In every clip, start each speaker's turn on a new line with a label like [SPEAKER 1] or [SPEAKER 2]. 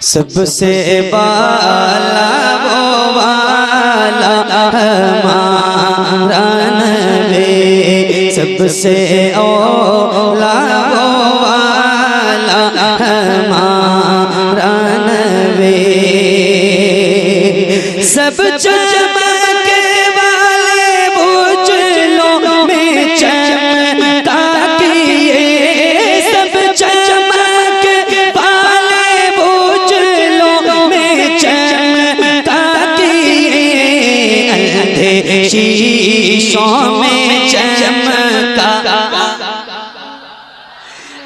[SPEAKER 1] सबसे बाला वो वाला हमारा नबी, सबसे औला वो वाला हमारा नबी। सब चमके वाले बुझलों में चमका किए, सब चमके वाले बुझलों में चमका किए, अंधे शीशों में चमका,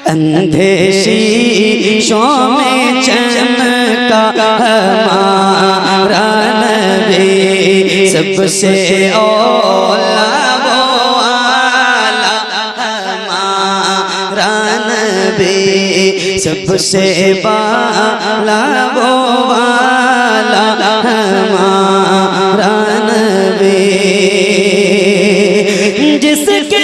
[SPEAKER 1] अंधे शीशों में चमका हमारा नबी, सबसे औला वो वाला हमारा नबी, सबसे बाला वो वाला हमारा नबी। जिसके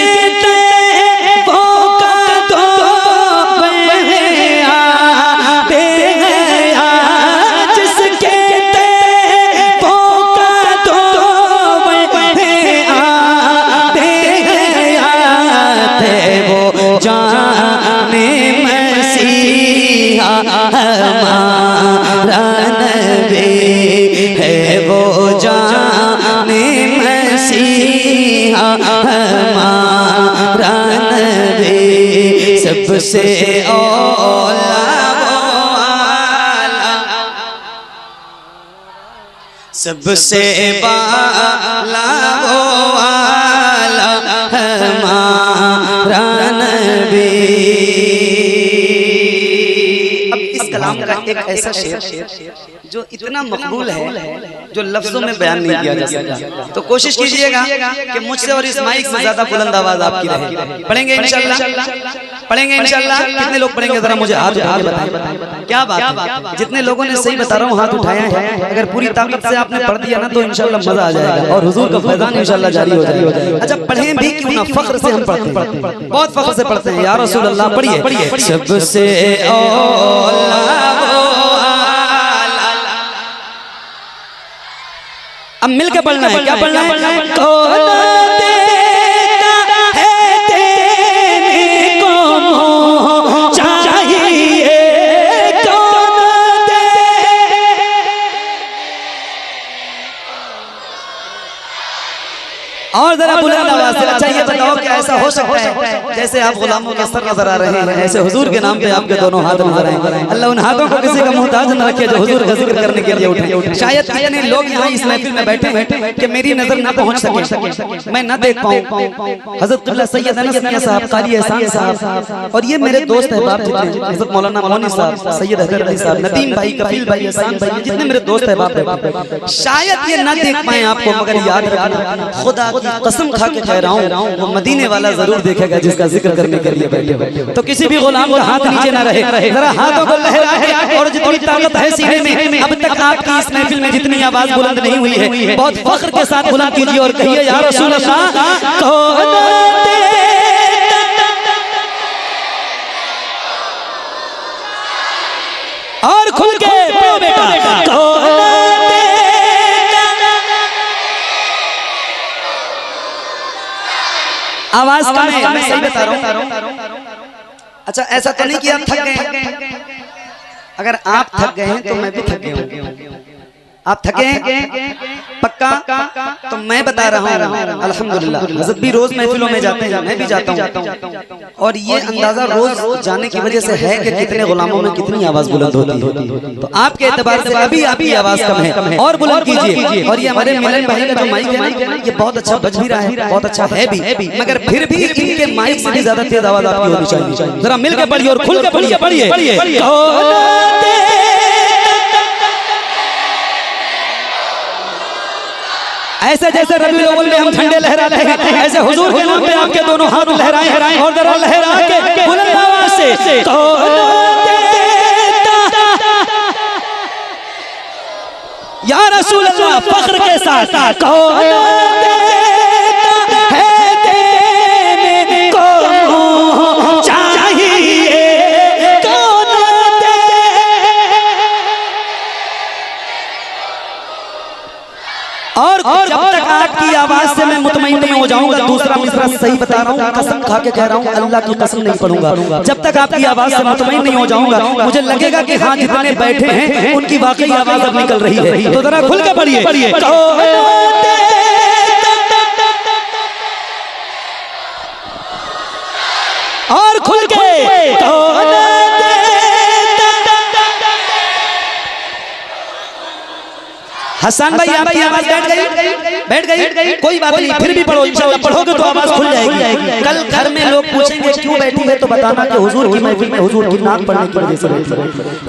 [SPEAKER 1] हमारा नबी है वो जाने मसीहा, हमारा नबी सबसे औला वो वाला, सबसे बाला वो वाला हमारा नबी। कलाम का एक ऐसा शेर जो इतना मकबूल है जो लफ्जों में बयान नहीं किया जा सकता, तो कोशिश कीजिएगा कि मुझसे और इस माइक से ज्यादा बुलंद आवाज आपकी रहे। पढ़ेंगे इंशाल्लाह, पढ़ेंगे इंशाल्लाह। कितने लोग पढ़ेंगे जरा मुझे हाथ उठा के बताएं। क्या बात है, जितने लोगों ने सही बता रहा हूँ हाथ उठाया है, अगर पूरी ताकत से आपने पढ़ दिया ना तो इंशाल्लाह मजा आ जाएगा और हुजूर का फैजान इंशाल्लाह जारी हो जाएगा। अच्छा पढ़ें भी क्यों ना, फख्र से हम पढ़ते हैं, बहुत फख्र से पढ़ते हैं। या रसूल अल्लाह पढ़िए, सबसे औला अब मिलके पढ़ना है। क्या पढ़ना है? कौन देता है देने को मोह चाहिए, कौन दे। और जरा बुलंद आवाज से। अच्छा ये बताओ कि ऐसा हो सकता है जैसे आप गुलामों के सर नजर आ रहे हैं, ऐसे हुजूर के नाम पे आपके दोनों हाथ नजर आए। अल्लाह उन हाथों को किसी का मुहताज न रखे जो हुजूर का जिक्र करने के लिए उठे। शायद कितने लोग यहाँ इस महफिल में बैठे हैं कि मेरी नजर न पहुंच सके, मैं न देख पाऊं। हजरत क़िबला सैयद अनस मियां साहब, कारी एहसान साहब, और ये मेरे दोस्त अहबाब जितने, हजरत मौलाना मौनी साहब, सैयद हैदर अली साहब, नदीम भाई, कफील भाई, एहसान भाई, जितने मेरे दोस्त अहबाब हैं, शायद ये न देख पाए आपको, मगर याद रखना, खुदा की कसम खा के कह रहा हूँ वो मदीने वाला जरूर देखेगा जिसका जिक्र करने के लिए बैठे। तो किसी भी गुलाम का हाथ नीचे ना रहे, जरा हाथों को लहराए और जितनी ताकत है सीने में, अब तक आपकी इस महफिल में जितनी आवाज बुलंद नहीं हुई है, बहुत फख्र के साथ बुलंद कीजिए और कहिए या रसूल अल्लाह कौन देता, और खुल के बेटा कौन। आवाज कम है, मैं सही बता रहा हूँ। अच्छा ऐसा तो नहीं कि आप थक गए, अगर आप थक गए हैं तो मैं भी थक गया हूँ। आप थके हैं पक्का, तो मैं बता रहा हूँ अल्हम्दुलिल्लाह। हज़रत भी रोज महफिलों में जाते हैं, मैं भी जाता हूँ, और ये अंदाजा रोज जाने की वजह से है कि कितने गुलामों में कितनी आवाज बुलंद होती है। तो आपके एतबार से अभी आपकी आवाज कम है, और बुलंद कीजिए। और ये हमारे मिलन भाई का जो माइक है ये बहुत अच्छा बज भी रहा है, बहुत अच्छा है भी, मगर फिर भी इनके माइक से भी ज्यादा तेज आवाज आपकी होनी चाहिए। जरा मिलकर पढ़िए और खुल के पढ़िए, पढ़िए। ऐसे जैसे रबीउल अव्वल में हम झंडे लहराते हैं, ऐसे हुजूर के नाम पे आपके दोनों हाथ लहराएं और जरा लहरा के बुलंद आवाज से या रसूल अल्लाह फख्र के साथ कौन देता है देने को चाहिए, कौन दे। और जब तक आपकी आवाज से मैं मुतमईन नहीं हो जाऊंगा, दूसरा मिसरा सही बता रहा हूँ, कसम खा के कह रहा हूँ, अल्लाह की कसम नहीं पढ़ूंगा। जब तक आपकी आवाज से मुतमईन नहीं हो जाऊंगा, मुझे लगेगा कि हाँ जितने बैठे हैं उनकी वाकई आवाज अब निकल रही है। तो जरा खुल के पढ़िए, और खुल के हसन भाई आपकी आवाज बैठ गई, कोई बात नहीं, फिर भी पढ़ो, इंशाल्लाह पढ़ोगे तो आवाज खुल जाएगी। कल घर में लोग पूछेंगे क्यों बैठी है, तो बताना कि हुजूर की महफिल में हुजूर की नात पढ़ने की वजह से बैठी है।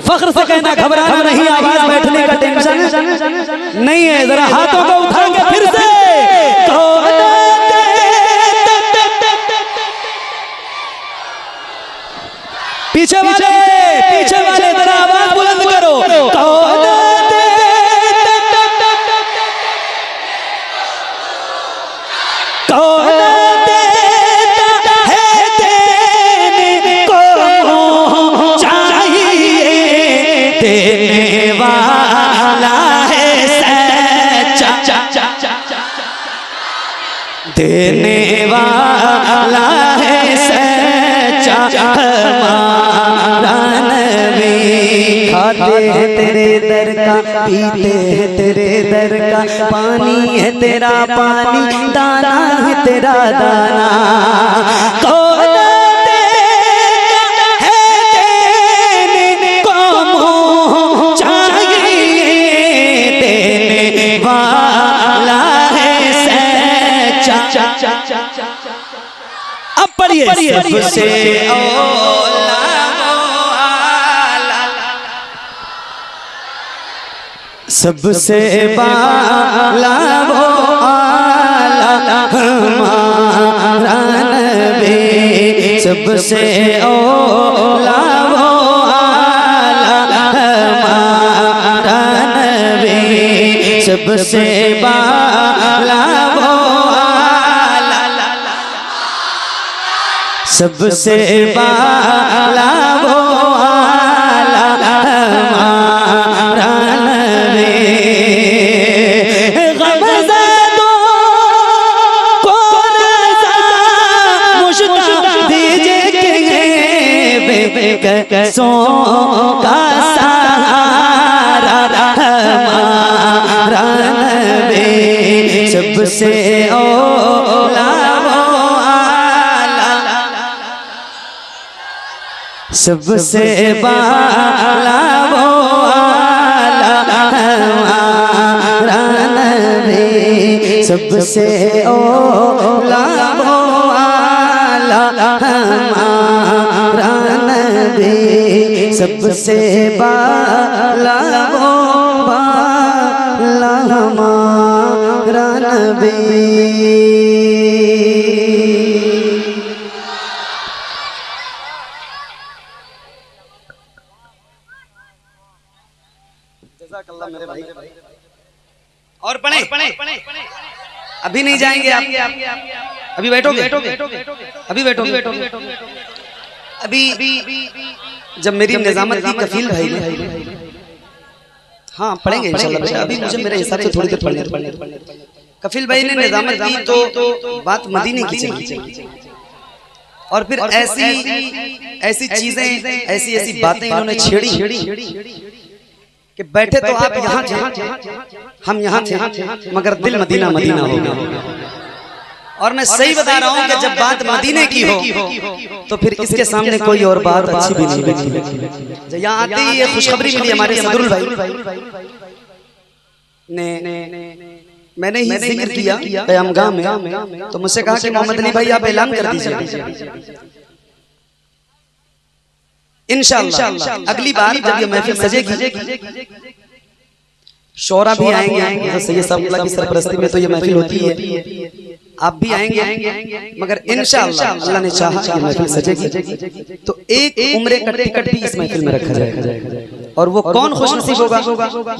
[SPEAKER 1] फख्र से कहना, घबराना नहीं, आवाज बैठने का टेंशन नहीं है। जरा हाथों को उठा के फिर से पीछे वाले जरा आवाज बुलंद करो। देने वाला है सच्चा हमारा नबी। खाते हैं तेरे दर का, पीते हैं तेरे दर का, पानी है तेरा पानी, दाना है तेरा दाना। कौन है देने को मुँह चाहिए, देने वाला अब पढ़िए, सबसे सबसे बाला वो आला हमारा नबी, सबसे ओला वो आला हमारा नबी, सबसे बाला वो सबसे बाला वो आला हमारा नबी। गमज़दों को रज़ा मुश्ताक़ दीजिए, बेकसों का सहारा हमारा नबी, सबसे ओला सबसे बाला वो आला हमारा नबी, सबसे ओला वो आला हमारा नबी, सबसे बाला वो आला हमारा नबी। मेरे भाई और पढ़े अभी नहीं जाएंगे आप, अभी बैठोगे, अभी बैठोगे। अभी जब मेरी निजामत की कफील भाई ने, हाँ पढ़ेंगे इंशाल्लाह, अभी मुझे मेरे हिसाब से थोड़ी देर पढ़ने। कफील भाई ने निजामत की तो बात मदीने की चली, और फिर ऐसी चीजें, ऐसी बातें इन्होंने छेड़ी कि बैठे तो आप यहाँ थे, हम यहाँ थे, मगर दिल मदीना मदीना हो गया। और मैं सही बता रहा हूँ कि जब बात मदीने की हो तो फिर इसके सामने कोई और बात अच्छी भी नहीं लगती। यहाँ आते ही ये खुशखबरी मिली हमारे सदरुल भाई ने, मैंने ही जिक्र किया क़यामगाह में, तो मुझसे कहा कि मोहम्मद अली भाई आप ऐलान कर दीजिए, इंशाअल्लाह अगली बार जब ये महफिल सजेगी, शोरा भी आएंगे, सैयद साहब की सरपरस्ती में तो ये महफिल होती है, आप भी आएंगे, मगर इंशाअल्लाह अल्लाह ने चाहा कि महफिल सजेगी तो एक उम्रे का टिकट भी इस महफिल में रखा जाएगा। और वो कौन खुशनसीब होगा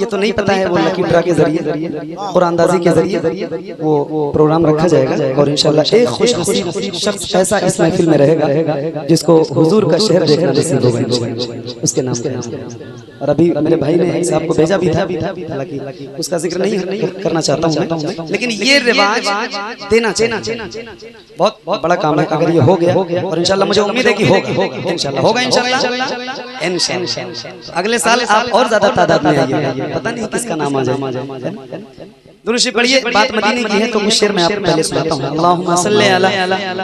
[SPEAKER 1] ये तो नहीं पता है, वो लकी ड्रा के जरिए कुरानंदाजी के जरिए वो प्रोग्राम रखा जाएगा। और इंशाअल्लाह एक खुशनसीब शख्स ऐसा इस महफिल में रहेगा जिसको हुजूर का शहर देखना नसीब होगा, उसके नाम पे। और अभी मेरे भाई ने आपको भेजा भी था, हालांकि उसका जिक्र नहीं करना चाहता हूँ मैं, लेकिन ये रिवाज देना बहुत बड़ा काम है। अगर ये हो गया और इंशाल्लाह मुझे उम्मीद है कि होगा, इंशाल्लाह होगा, इंशाल्लाह। अगले साल आप और ज्यादा तादाद में आइए, पता नहीं किसका नाम आ जाए। दुरूद पढ़िए। बात मदीने की है तो कुछ शेर मैं आपको पहले सुनाता हूं। अल्लाहुम्मा सल्ली अला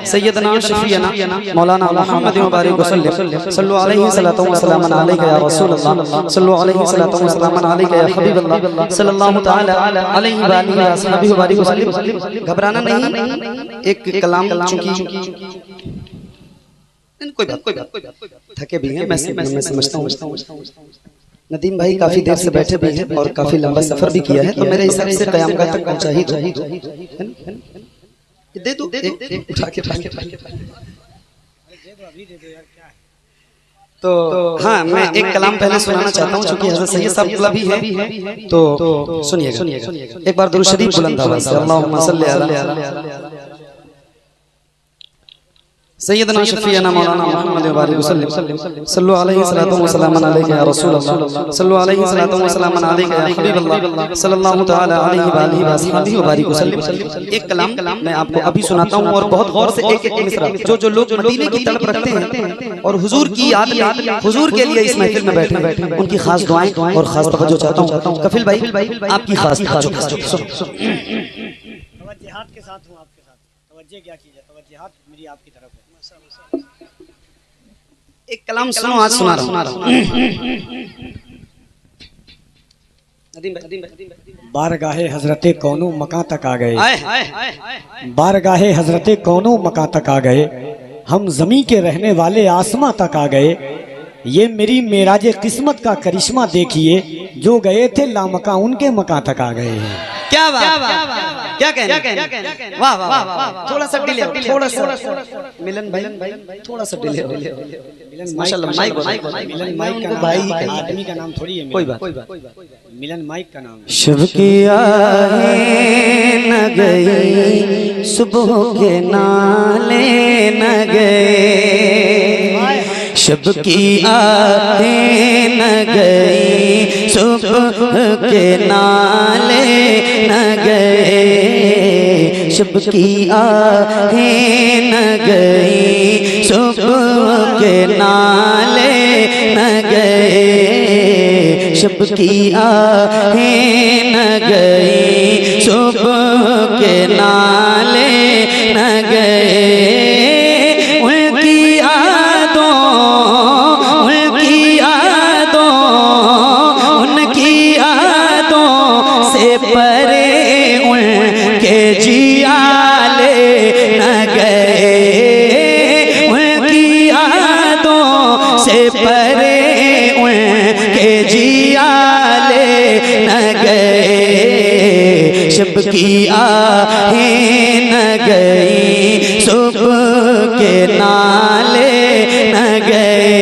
[SPEAKER 1] सय्यदना शफीना मौलाना मुहम्मद व बारिक वसल्लम सल्लु अलैहि सल्लल्लाहु वसल्लम अलैका या रसूल अल्लाह सल्लु अलैहि सल्लल्लाहु वसल्लम अलैका या हबीब अल्लाह सल्लल्लाहु तआला अलैहि व आलिहि व असहाबिहि व बारिक वसल्लम। घबराना नहीं, एक कलाम चूंकि कोई बात थके भी हैं, मैं समझता हूं। नदीम भाई काफी देर से बैठे भी हैं और काफी लंबा सफर भी किया है, तो मेरे हिसाब से क़यामगाह तक पहुंचा ही दे दो उठा के। तो हाँ, मैं एक कलाम पहले सुनाना चाहता हूँ क्योंकि हज़रत सैयद साहब भी है, तो सुनिएगा एक बार दुरूद शरीफ बुलंद आवाज़ से। अल्लाहुम्मा सल्ली अला सय्यदना शफीना मौलाना मुहम्मद व बारिक वसल्लम सल्लु अलैहि सल्लल्लाहु वसल्लम अलैका या रसूल अल्लाह सल्लु अलैहि सल्लल्लाहु वसल्लम अलैका या हबीब अल्लाह सल्लल्लाहु तआला अलैहि व आलिहि व असहाबिहि व बारिक वसल्लम। एक कलाम मैं आपको अभी सुनाता हूं और बहुत गौर से एक एक मिसरा जो लोग मदीने की तड़प रखते हैं और हुजूर की याद में हुजूर के लिए इस महफिल में बैठे उनकी खास दुआएं और खास तवज्जो चाहता हूं। कफिल भाई आपकी खास तवज्जो
[SPEAKER 2] तवज्जुहात के साथ हूं, आपके साथ तवज्जो क्या कीजिए, तवज्जुहात मेरी आपकी तरफ है।
[SPEAKER 1] एक कलाम सुनो, आज सुना रहा हूं।
[SPEAKER 2] बारगाहे हजरते कौनो मकां तक आ गए, बारगाहे हजरते कौनो मकां तक आ गए, हम जमी के रहने वाले आसमां तक आ गए। ये मेरी मेराजे किस्मत का करिश्मा देखिए, जो गए थे लामका उनके मकां तक आ गए हैं।
[SPEAKER 1] क्या बात, क्या कहना, वाह वाह वाह। थोड़ा सा डिले, थोड़ा सा मिलन भाई थोड़ा सा डिले, माशाल्लाह। माइक
[SPEAKER 2] मिलन माइक का भाई आदमी का नाम थोड़ी है,
[SPEAKER 1] कोई बात
[SPEAKER 2] मिलन माइक का नाम।
[SPEAKER 1] शब की आहें न गई, सुबह के नाले न गए, शब की आहें न गई, सुबह के नाले न गए, शब की आहें न गई, सुबह के नाले न गए, शब की आहें न गई, सुबह के नाले न गए, उनकी यादों से परे उनके जियाले न गए, उनकी यादों से परे उनके जियाले न गए, शब की आहें न गई, सुबह के नाले न गए,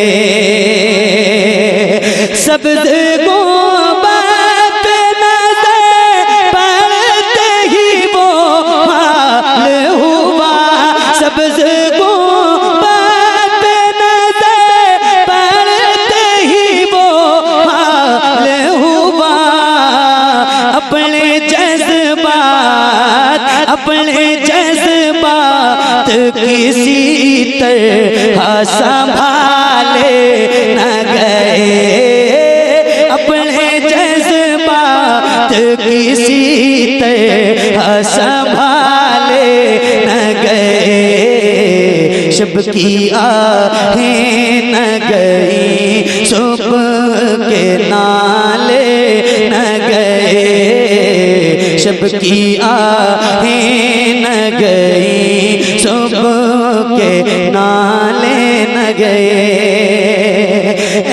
[SPEAKER 1] सब्ज़ अपने जज्बात किसी तरह संभाले न गए, अपने जज्बात किसी तरह संभाले न गए, शब की आहें न गई, सुबह के नाले न गए, शब की आहें न गई, सुबह के नाले न गए,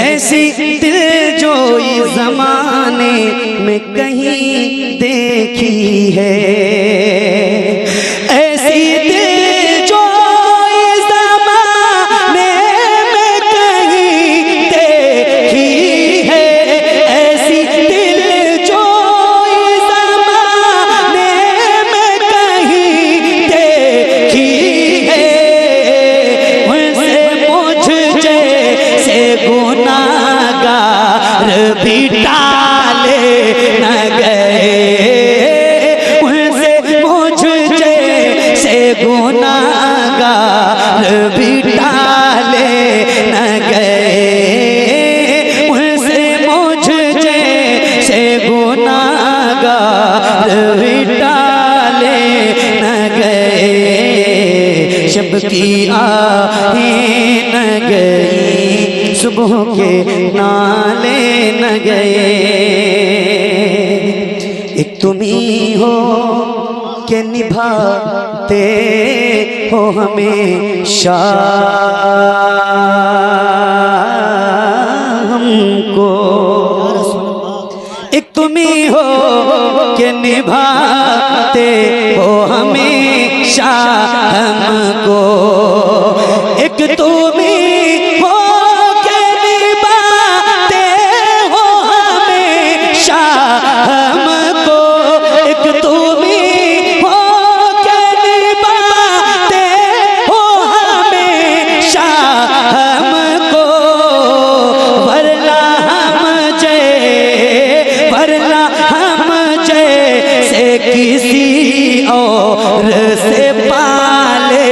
[SPEAKER 1] ऐसी दिलजोई ज़माने में कहीं देखी है, ऐसी भी टाले न गए, उनसे मुझ जैसे गुनाहगार भी टाले न गए, उनसे मुझ जैसे गुनाहगार भी टाले न गए। शब की आहें न गई, सुबह के नाले न गए। एक तुम ही हो के निभाते हो हमेशा हमको, एक तुम ही हो के निभाते हो हमेशा हमको, एक तुम ही हो के निभाते हो हमेशा हमको, एक तुम ही हो के निभाते हो हमेशा हमको, वरना हम जैसे किसी और से पाले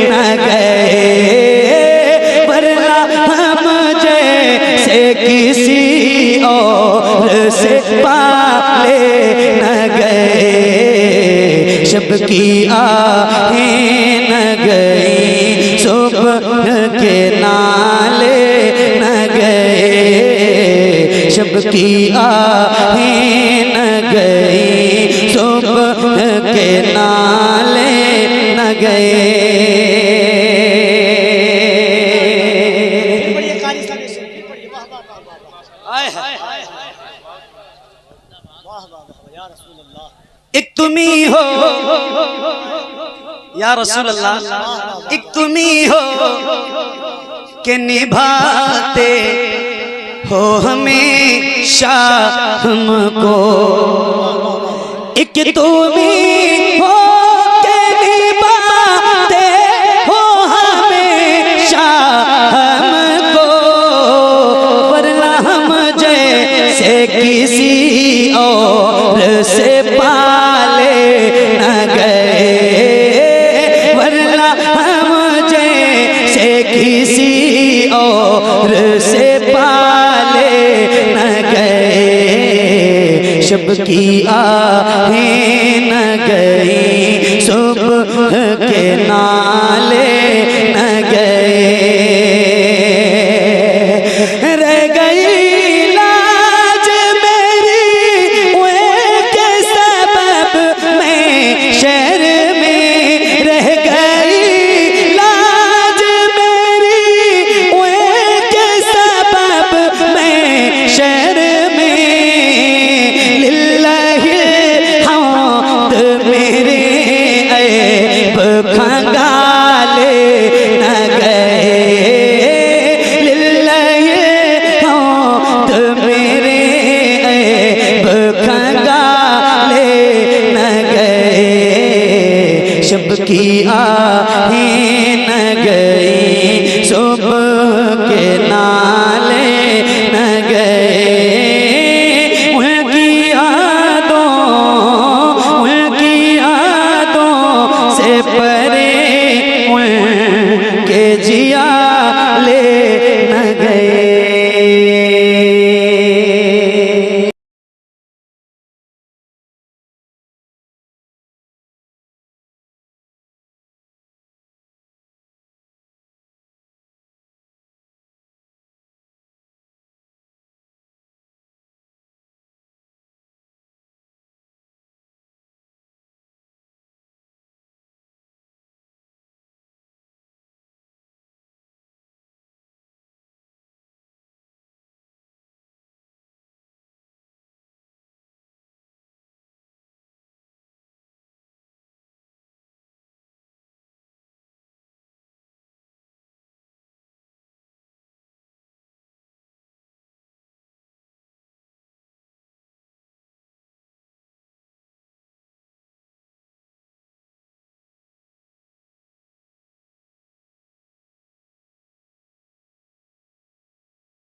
[SPEAKER 1] न गए, वरना हम जैसे किसी और से पाले न गए। शब की आहें न गई, सुबह के नाले न गए, शब की आहें न गई, सुबह के नाले न गए। एक तुम ही हो या रसूल अल्लाह, एक तुम ही हो के निभाते हो हमेशा हमको, एक तुम ही हो के निभाते हो हमेशा हमको, वरना हम जैसे किसी और से पाले न गए, वरना हम जैसे किसी और से पाले न गए। शब की आहें न गई, सुबह के नाले न गए। रह गई लाज मेरी उनके सबब में, शहर में रह गई लाज मेरी उनके सबब में, शहर में लिल्लाहि हमद मेरे ऐब खंगाले न गए, लिल्लाहि हमद मेरे ऐब खंगाले न गए। शब की